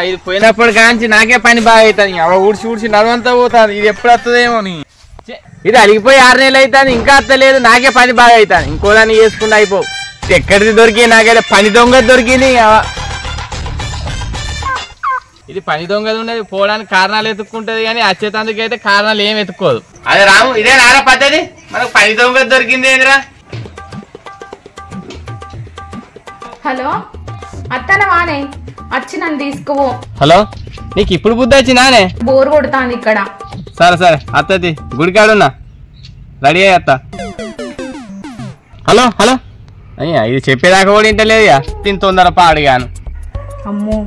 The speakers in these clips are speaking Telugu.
ఇది పోయినప్పుడు కాంచి నాకే పని బాగా అవుతుంది అవ ఊడ్చి ఊడ్చి నడవంతా పోతుంది ఇది ఎప్పుడు వస్తుందేమో నీ ఇది అలిగిపోయి 6 నెలలు అవుతుంది ఇంకా వస్తలేదు నాకే పని బాగా అవుతుంది ఇంకో దాన్ని చేసుకుంటూ అయిపో ఎక్కడిది దొరికింది నాకైతే పని దొంగ దొరికింది ఇది పని దొంగది ఉన్నది పోవడానికి కారణాలు ఎత్తుక్కుంటది కానీ వచ్చేటందుకు అయితే కారణాలు ఏం ఎత్తుకోదు అదే రాము ఇదే నారా పద్ధతి మనకు పని దొంగ దొరికింది ఏందిరా హలో అత్తన వానే వచ్చి నన్ను తీసుకో హలో నీకు ఇప్పుడు బుద్ధి వచ్చిందానే బోర్ కొడుతాంది ఇక్కడ సరే అత్తది గుడికాడున్నా రెడీ అయ్యి అత్త హలో హలో అయ్యా ఇది చెప్పేదాకా కూడా ఇంటలేదు తిని తొందర పాడుగాను అమ్మో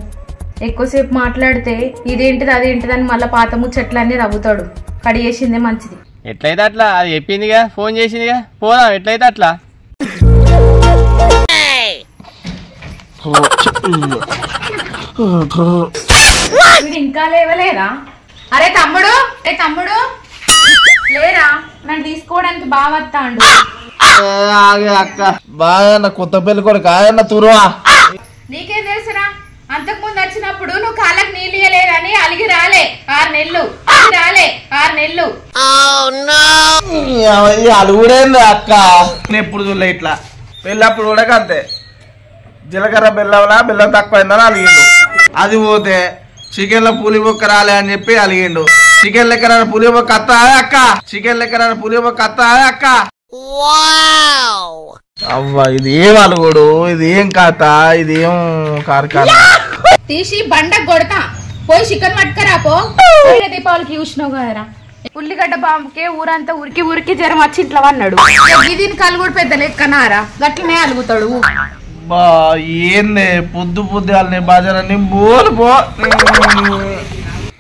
ఎక్కువసేపు మాట్లాడితే ఇదేంటిది అదేంటిది అని మళ్ళీ పాత ముచ్చట్లన్నీ తవ్వుతాడు కడిగేసిందే మంచిది ఎట్లయితే అట్లా అది చెప్పిందిగా ఫోన్ చేసిందిగా పోదాం ఎట్లయితే అట్లా వీడు ఇంకా లేవలేరా అరే తమ్ముడు లేరా నన్ను తీసుకోవడానికి బాగా వస్తాడు అక్క బాగా కొత్త పెళ్లి కొడుకు ఆయన తురువా నీకేం తెలుసురా అంతకు ముందు వచ్చినప్పుడు నువ్వు కాళ్ళకి నీళ్ళు ఇయ్యలేదని అలిగి రాలే 6 నెలలు అది కూడా అక్క నేను ఎప్పుడు చూడలే ఇట్లా పెళ్ళప్పుడు కూడా అంతే జీలకర్ర బెల్లం తక్కువైందని అలిగిండు అది పోతే చికెన్ లో పులి బొక్క రాలే అని చెప్పి అలిగిండు చికెన్ లెక్కన పులి బొక్క అత్త అవ్వ ఇది ఏం అలుగుడు ఇది ఏం కథ ఇది ఏం కార్ఖానా తీసి బండ కొడతా పోయి చికెన్ పట్టుకరా పో దీపావళికి చూసినావు కదరా ఉల్లిగడ్డ బాంబుకే ఊరంతా ఉరికి జ్వరం వచ్చి ఇంట్లో అన్నాడు దీని కలుగుడు పెద్ద లెక్కనారా గట్లనే అలుగుతాడు బా ఏంది పొద్దు వాళ్ళని బాజారని బోలు పో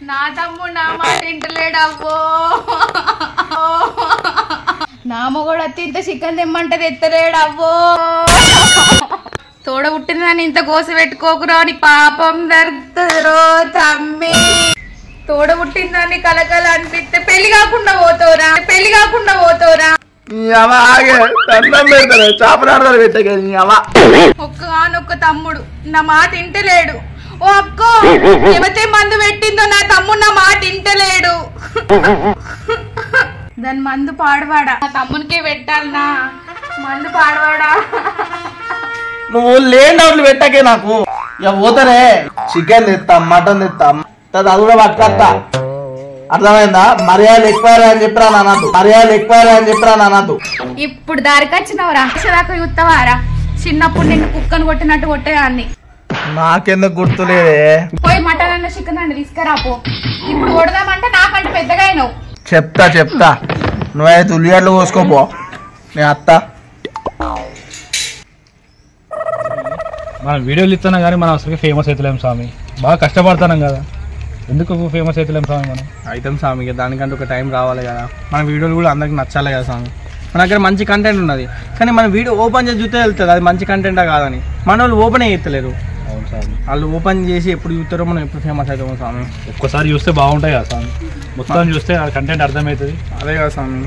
నా తమ్ముడు నా మాట ఇంటలేడు అవ్వో నా మొగడు అత్తి ఇంత చికెన్ తెమ్మంటది ఎత్తలేడు అవ్వో తోడ పుట్టిందని ఇంత కోస పెట్టుకోకురా అని పాపం దర్దురో తమ్మి తోడ పుట్టిందని కలకల అనిపిస్తే పెళ్లి కాకుండా పోతావురా ఒక్క తమ్ముడు నా మాట ఇంటలేడు ఓ అక్కో ఎవతే మందు పెట్టిందో నా తమ్ముడు నా మాట ఇంటలేడు దాని మందు పాడవాడా నా తమ్మునికే పెట్టాలనా మందు పాడవాడా నువ్వు లేని పెట్టకే నాకు ఇక పోతానే చికెన్ తెస్తాం మటన్ తెస్తాం అది కూడా పట్టుకొస్తా అర్థమైందా మర్యాదలు ఎక్కువ అని చెప్పరా నాన్నదు ఇప్పుడు దారికి వచ్చినవరా దాకా చూస్తావారా చిన్నప్పుడు నిన్ను కుక్కను కొట్టినట్టు కొట్టేదాన్ని నాకెందుకు గుర్తులేదే పోయి మటన్ అన్న చికెన్ అన్న తీసుకురాపో ఇప్పుడు కొడదామంటే నాకంటే పెద్దగా అయినావు చెప్తా నువ్వైతే ఉల్లిగడ్డలు కోసుకోపో నేను అత్త మనం వీడియోలు ఇస్తున్నాం కానీ మనం అసలు ఫేమస్ అవుతలేం స్వామి బాగా కష్టపడుతున్నాం కదా ఎందుకు ఫేమస్ అవుతలేం స్వామి మనం అవుతాం స్వామి దానికంటే ఒక టైం రావాలి కదా మన వీడియోలు కూడా అందరికి నచ్చాలి కదా స్వామి మన దగ్గర మంచి కంటెంట్ ఉన్నది కానీ మన వీడియో ఓపెన్ చేసి చూస్తే వెళ్తుంది అది మంచి కంటెంటా కాదని మన వాళ్ళు ఓపెన్ చేస్తలేరు అవును స్వామి వాళ్ళు ఓపెన్ చేసి ఎప్పుడు చూస్తారో మనం ఎప్పుడు ఫేమస్ అవుతామో స్వామి ఒక్కసారి చూస్తే బాగుంటాయి కదా స్వామి మొత్తం చూస్తే ఆ కంటెంట్ అర్థమవుతుంది అదే కదా స్వామి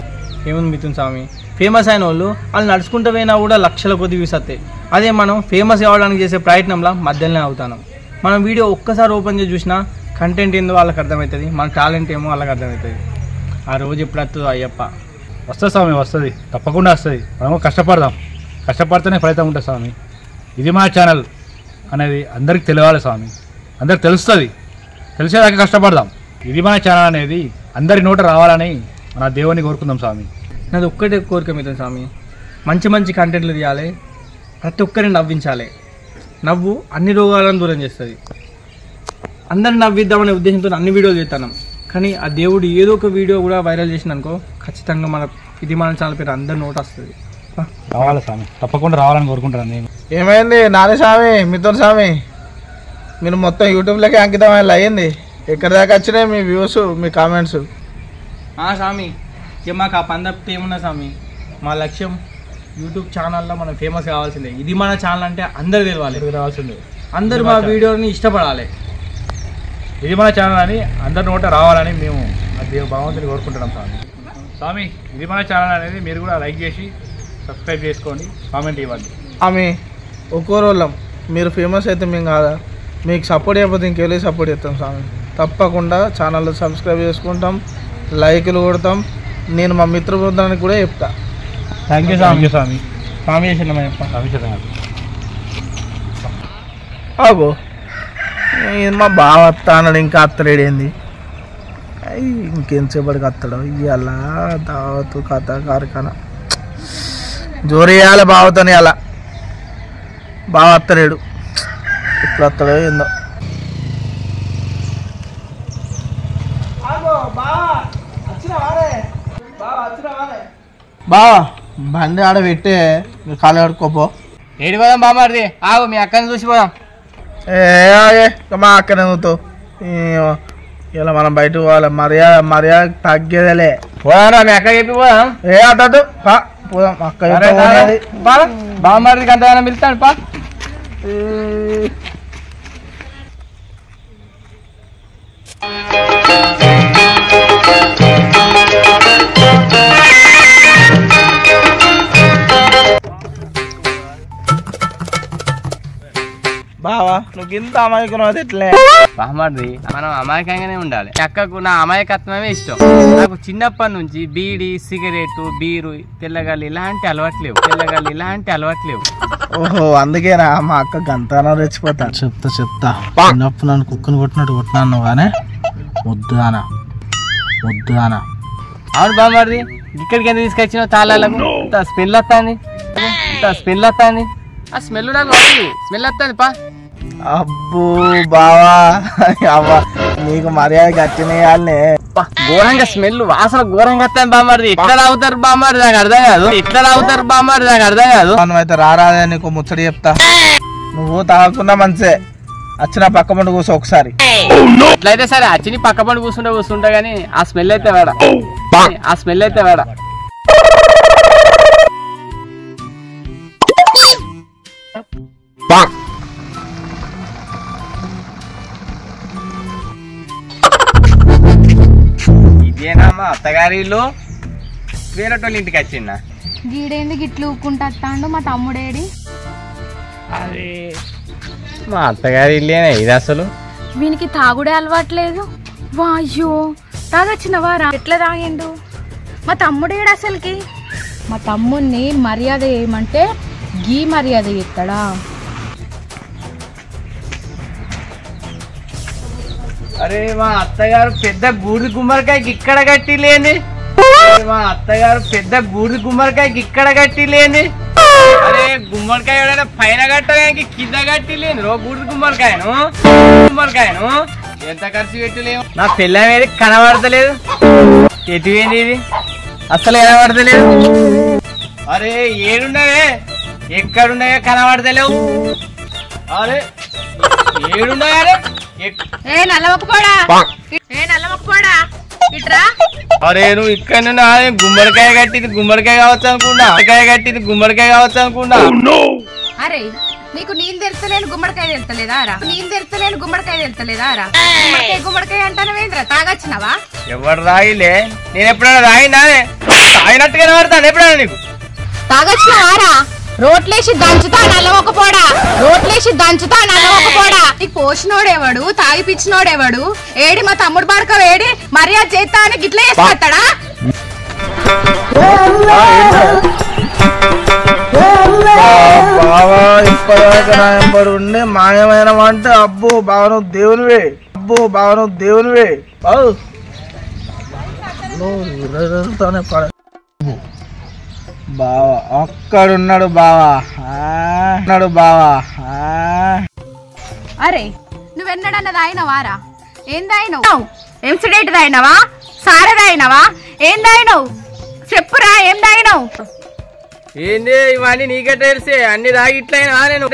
ఏముంది మిథున్ స్వామి ఫేమస్ అయిన వాళ్ళు నడుచుకుంటూ పోయినా కూడా లక్షల కొద్ది వ్యూస్ వస్తాయి అదే మనం ఫేమస్ కావడానికి చేసే ప్రయత్నంలో మధ్యలోనే అవుతాను మనం వీడియో ఒక్కసారి ఓపెన్ చేసి చూసినా కంటెంట్ ఏందో వాళ్ళకి అర్థమవుతుంది మన టాలెంట్ ఏమో వాళ్ళకి అర్థమవుతుంది ఆ రోజు ఎప్పుడు వస్తుందో అయ్యప్ప వస్తుంది స్వామి వస్తుంది తప్పకుండా వస్తుంది మనం కష్టపడితేనే ఫలితం ఉంటుంది స్వామి ఇది మా ఛానల్ అనేది అందరికి తెలియాలి స్వామి అందరికి తెలుస్తుంది తెలిసేదాకా కష్టపడదాం ఇది మన ఛానల్ అనేది అందరి నోట రావాలని మన దేవుని కోరుకుందాం స్వామి నాది ఒక్కటే కోరిక మీద స్వామి మంచి మంచి కంటెంట్లు తీయాలి ప్రతి ఒక్కరిని నవ్వించాలి నవ్వు అన్ని రోగాలను దూరం చేస్తుంది అందరిని నవ్విద్దామనే ఉద్దేశంతో అన్ని వీడియోలు చేస్తాను కానీ ఆ దేవుడు ఏదో ఒక వీడియో కూడా వైరల్ చేసిననుకో ఖచ్చితంగా ఇది మన ఛానల్ పేరు అందరి నోట్ వస్తుంది రావాలి స్వామి తప్పకుండా రావాలని కోరుకుంటాను నేను ఏమైంది నాని స్వామి మిథున్ స్వామి మీరు మొత్తం యూట్యూబ్లోకి అంకితం అయ్యింది ఎక్కడి దాకా వచ్చినాయి మీ వ్యూస్ మీ కామెంట్స్ స్వామి ఇక మాకు ఆ పని తప్పితే ఏమున్నా స్వామి మా లక్ష్యం యూట్యూబ్ ఛానల్లో మనం ఫేమస్ కావాల్సిందే ఇది మన ఛానల్ అంటే అందరు తెలవాలి రావాల్సిందే అందరు మా వీడియోని ఇష్టపడాలి ఇది మన ఛానల్ అని అందరి నోట రావాలని మేము భగవంతుని కోరుకుంటున్నాం స్వామి స్వామి ఇది మన ఛానల్ అనేది మీరు కూడా లైక్ చేసి సబ్స్క్రైబ్ చేసుకోండి కామెంట్ ఇవ్వండి ఆమె ఒక్కో రోజులం మీరు ఫేమస్ అయితే మేము కాదా మీకు సపోర్ట్ చేయకపోతే ఇంకెళ్ళి సపోర్ట్ చేస్తాం స్వామి. తప్పకుండా ఛానల్లో సబ్స్క్రైబ్ చేసుకుంటాం, లైకులు కొడతాం. నేను మా మిత్ర బృందానికి కూడా చెప్తా. థ్యాంక్ యూ థ్యాంక్ యూ స్వామి. స్వామి చేసిన స్వామి చేద్దాం. ఆగో మా బావ అత్త అన్నాడు, ఇంకా అత్తలేడేంది? ఇంకెంతసేపటికి అత్తడు? ఇవాళ దావతు కథ కార్ఖానా జోరేయాలి బావతోని. అలా బావ అత్తలేడు, ఇప్పుడు అత్తడో ఏందో. బావా బండి ఆడ పెట్టే కాలు కడుక్కోపో. ఏడి పోదాం బామారిది? ఆగు మీ అక్కని చూసిపోదాం. మా అక్కనే నువ్వుతో ఇలా మనం బయట పోవాలి. మర్యాద తగ్గేదేలే. పోదాం మీ అక్క చెప్పి పోదాం. అడ్డదు పోదాం. అక్క బామారిదికి అంతగానో పిలుస్తాను పా. బావా నువ్వు ఇంత అమాయకులు అది ఎట్లే? బామారిది మనం అమాయకంగానే ఉండాలి. అక్కకు నా అమాయకత్వమే ఇష్టం. నాకు చిన్నప్పటి నుంచి బీడి, సిగరెట్, బీరు, తెల్లగాలి ఇలాంటి అలవాట్లేవు. ఓహో అందుకేనా మా అక్క గంతానో రెచ్చిపోతా. చెప్తా చిన్నప్పుడు నన్ను కుక్కను కొట్టినట్టు కొట్టినాను కానీ వద్దు అనా. అవును బామారిది, ఇక్కడికి ఎందుకు తీసుకొచ్చినావు? తాళాలకు ఇంత స్మెల్ వస్తుంది. ఆ స్మెల్ వస్తుంది పా. అబ్బో బావా అవ్వా నీకు మర్యాద గట్టినేయాలనే. ఘోరంగా స్మెల్ వాసన ఘోరంగా వస్తాను బామారిది. ఎట్లా తాగుతారు బామారిది నాకు అర్థం కాదు. మనం అయితే రారాదే నీకు ముచ్చడి చెప్తా. నువ్వు తాగకుండా మంచిదే, వచ్చిన పక్క పండు కూర్చో ఒకసారి. అట్లయితే సరే అచ్చిని పక్క పండు కూర్చుంటా కానీ ఆ స్మెల్ అయితే వేడ. ఇదేనా మా అత్తగారి ఇల్లు? వేరేటోళ్ళ ఇంటికి వచ్చిందా? గీడేంది గిట్లు ఊక్కుంటా వస్తాడు? మా తమ్ముడేడి? అదే మా అత్తగారి ఇల్లేనా ఇది అసలు? వీనికి తాగుడే అలవాట్లేదు. వాయ్యో తాగొచ్చినవారా? ఎట్లా తాగిండు? మా తమ్ముడేడు అసలుకి? మా తమ్ముడిని మర్యాద చేయమంటే గీ మర్యాద చేస్తాడా? అరే మా అత్తగారు పెద్ద గూడి గుమ్మడికాయకి ఇక్కడ గట్టి లేని. అరే గుమ్మడికాయ పైన కట్టడానికి కింద కట్టి లేని గూడి గుమ్మడికాయను ఎంత ఖర్చు పెట్టలేము. నా పిల్లం ఏది కనబడతలేదు. ఎటువేంది ఇది అసలు కనబడతలేదు. అరే ఏడున్నావే? ఎక్కడున్నాయో కనబడతలేవు. అరే ఏడున్నాయా? అరే నువ్వు ఇక్కడ గుమ్మడికాయ కట్టింది గుమ్మడికాయ కావచ్చు అనుకున్నా. అరే నీకు నేను తెరతలేను గుమ్మడికాయ తెరతలేదా? గుమ్మడికాయ అంటానవేంద్ర? తాగొచ్చినవా? ఎవరు రాయిలే? నేను ఎప్పుడైనా రాయినా? తాగినట్టుగానే పడతాను ఎప్పుడైనా నీకు? తాగొచ్చినవారా? రోట్లేసి దంచుతా నల్లమొక్కపోడా. నీకు పోసినోడేవాడు? తాగిపిచ్చినోడేవాడు? ఏడి మా తమ్ముడు బాడక వేడి మర్యాద చేస్తా అని గిట్లా వేసుకొస్తాడా? బావా ఇప్పటిదాకా నా ఎంబడి ఉండే మాయమైన అంటే అబ్బో బావను దేవునివే. బావా ఒక్కడున్నాడు బావా. అరే నువ్వెన్నడన్నా తాగినవారా? ఏం తాగినావు? ఎంసిడేట్ తాగినవా? సారా తాగినవా? ఏం తాగినావు చెప్పురా? ఏం తాగినావు? ఏంది ఇవన్నీ నీకే తెలిసే? అన్ని తాగిట్లయినా నేను.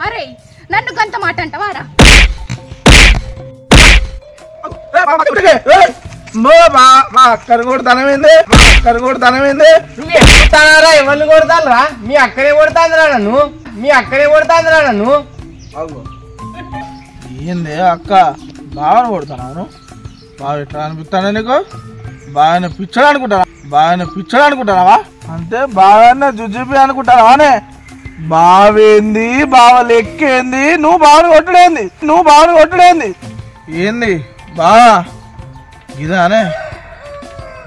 అరే నన్ను కొంత మాట అంటవారా? మా అక్కని కూడా తనమైంది. నువ్వు ఎక్కుతానారా? ఎవరిని కొడతానరా? మీ అక్కనే కొడతాందిరా నన్ను. ఏంది అక్క బావని కొడతాను? బాగా ఎట్లా అనిపిస్తాను నీకు? బాగా పిచ్చడు అనుకుంటావా? అంటే బాగా జుజుబి అనుకుంటావా? బావేంది బావ లెక్కేంది నువ్వు బావని కొట్టడేంది ఏంది బావా ఇదానే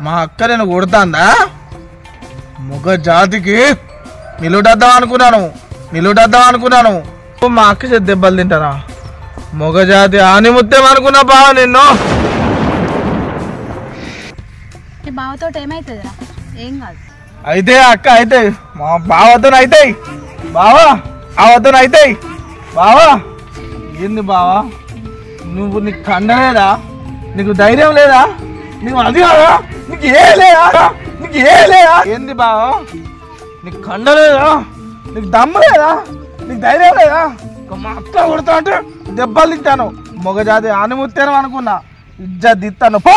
మా అక్క నేను కొడతాందా మొగ జాతికి నిలుడద్దాం అనుకున్నాను మా అక్క చేతి దెబ్బలు తింటారా మొగ జాతి ఆనిముత్యం అనుకున్నా బావ నిన్ను బావతో ఏమైతుందిరా ఏం కాదు అయితే అక్క అయితే మా బావతో అవుతాయి బావా అవతో అవుతాయి బావా ఏంది బావా నువ్వు నీకు కండ లేదా నీకు ధైర్యం లేదా నీకు అది కాదా నీకు ఏ లేదా ఏంది బావా నీకు కండ లేదా నీకు దమ్ము లేదా నీకు ధైర్యం లేదా మా అక్క కొడతా అంటే దెబ్బలు తింటాను మొగజాతి ఆనిముత్యాను అనుకున్నా ఇజ్జత్ తిత్తాను పో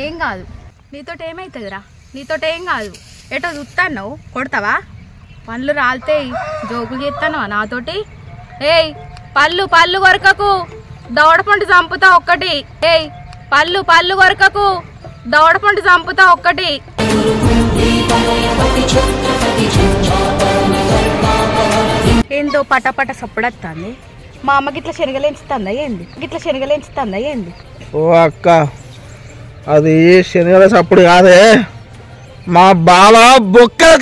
ఏం కాదు నీతోటి ఏమైతుందిరా నీతోటి ఏం కాదు ఎటో చూస్తాను కొడతావా పళ్ళు రాలితాయి జోకులు చేస్తాను నాతోటి ఏయ్ పళ్ళు కొరకకు దవడపండు చంపుతా ఒక్కటి ఏయ్ పళ్ళు కొరకకు దవడపండు చంపుతా ఒక్కటి ఏందో పటపట సప్పుడొస్తుంది మా అమ్మ గిట్ల శనగలేంచుతుందా ఏంది ఓ అక్క అది శనివారం చప్పుడు కాదే మా బావ బొక్కల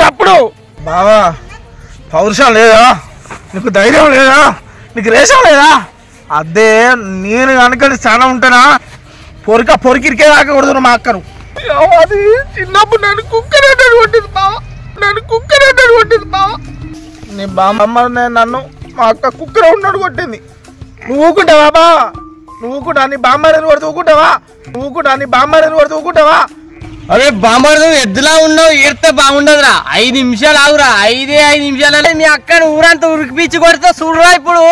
తప్పుడు బావా పౌరుషం లేదా నీకు ధైర్యం లేదా నీకు రేషం లేదా అదే నేను కనుక చాలా ఉంటానా పొరికిరికే రాకూడదు మా అక్కను అది చిన్నప్పుడు నన్ను కుక్కరేటట్టు కొట్టింది బావ నీ బామ్మ నన్ను మా అక్క కుక్కర ఉన్నాడు కొట్టింది నువ్వు ఊకుంటావా బావా నీ బామ్మని కొడుతూ ఊకుంటావా అరే బామ్మడు ఎద్దులా ఉన్నావు ఏడితే బాగుండదురా 5 నిమిషాలు ఆగురా 5 నిమిషాలనే మీ అక్కని ఊరంతా ఉరికిపిచ్చి కొడితే చూడరా ఇప్పుడు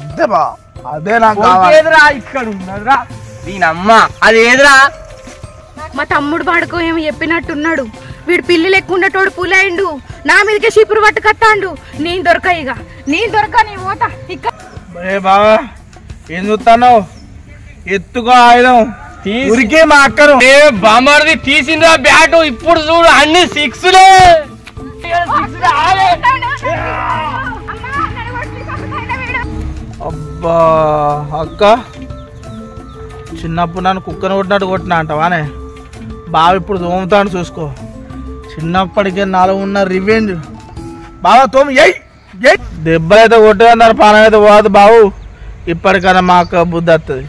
అంతే బా అదే నాకు ఏదిరా ఇక్కడ ఉన్నదిరా దీనమ్మ అది ఏదిరా మా తమ్ముడు పాడుకో ఏమో చెప్పినట్టున్నాడు వీడు పిల్లి లెక్కుండేటోడు పులైండు నా మీదకే చీపురు పట్టుకత్తాండు నేను దొరక నీ పోతా ఇక్కడ బావా ఏం చూస్తాను ఎత్తుకో ఆయుధం ఉరికే మా అక్కను బామ్మడిది తీసిండ్రా బ్యాటు ఇప్పుడు చూడు అన్ని 6లే అబ్బా అక్క చిన్నప్పుడు నన్ను కుక్కను కొట్టినా అంటావానే బావ ఇప్పుడు తోముతాను చూసుకో చిన్నప్పటికే నాలో ఉన్న రివెంజ్ బావా తోము దెబ్బలైతే కొట్టేదన్నారు పానం అయితే పోదు బావు ఇప్పటికైనా మా అక్క బుద్ధి వస్తుంది